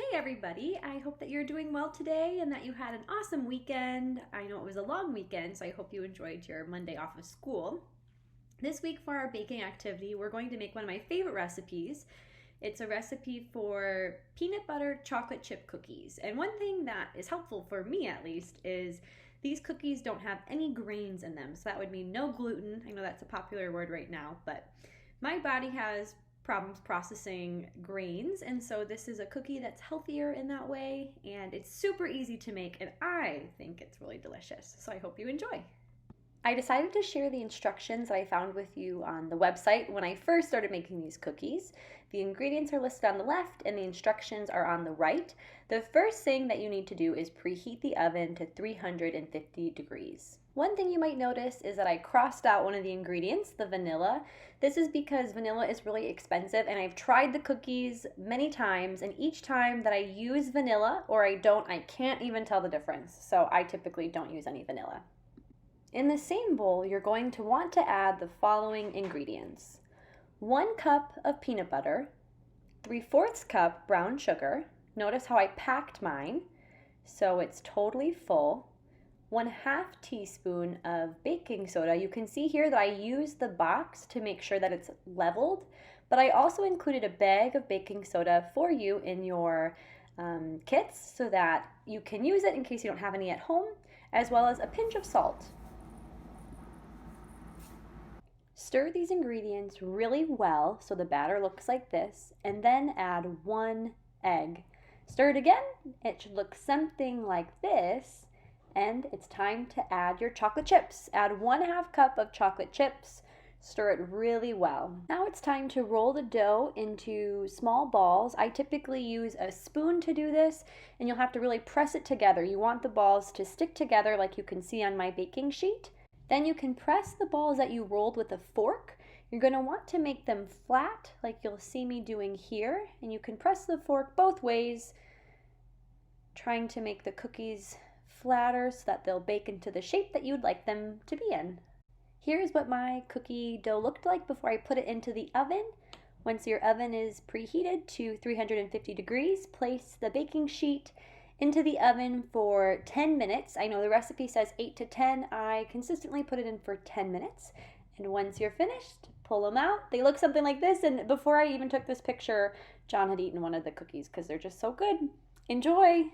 Hey everybody, I hope that you're doing well today and that you had an awesome weekend. I know it was a long weekend, so I hope you enjoyed your Monday off of school. This week for our baking activity, we're going to make one of my favorite recipes. It's a recipe for peanut butter chocolate chip cookies. And one thing that is helpful for me at least is these cookies don't have any grains in them. So that would mean no gluten. I know that's a popular word right now, but my body has problems processing grains, and so this is a cookie that's healthier in that way, and it's super easy to make, and I think it's really delicious, so I hope you enjoy. I decided to share the instructions that I found with you on the website when I first started making these cookies. The ingredients are listed on the left and the instructions are on the right. The first thing that you need to do is preheat the oven to 350 degrees. One thing you might notice is that I crossed out one of the ingredients, the vanilla. This is because vanilla is really expensive, and I've tried the cookies many times, and each time that I use vanilla or I don't, I can't even tell the difference. So I typically don't use any vanilla. In the same bowl, you're going to want to add the following ingredients: 1 cup of peanut butter, 3/4 cup brown sugar. Notice how I packed mine, so it's totally full. 1/2 teaspoon of baking soda. You can see here that I used the box to make sure that it's leveled, but I also included a bag of baking soda for you in your kits so that you can use it in case you don't have any at home, as well as a pinch of salt. Stir these ingredients really well so the batter looks like this, and then add 1 egg. Stir it again. It should look something like this, and it's time to add your chocolate chips. Add 1/2 cup of chocolate chips. Stir it really well. Now it's time to roll the dough into small balls. I typically use a spoon to do this, and you'll have to really press it together. You want the balls to stick together like you can see on my baking sheet. Then you can press the balls that you rolled with a fork. You're going to want to make them flat like you'll see me doing here, and you can press the fork both ways, trying to make the cookies flatter so that they'll bake into the shape that you'd like them to be in. Here's what my cookie dough looked like before I put it into the oven. Once your oven is preheated to 350 degrees, place the baking sheet into the oven for 10 minutes. I know the recipe says 8 to 10. I consistently put it in for 10 minutes. And once you're finished, pull them out. They look something like this. And before I even took this picture, John had eaten one of the cookies because they're just so good. Enjoy!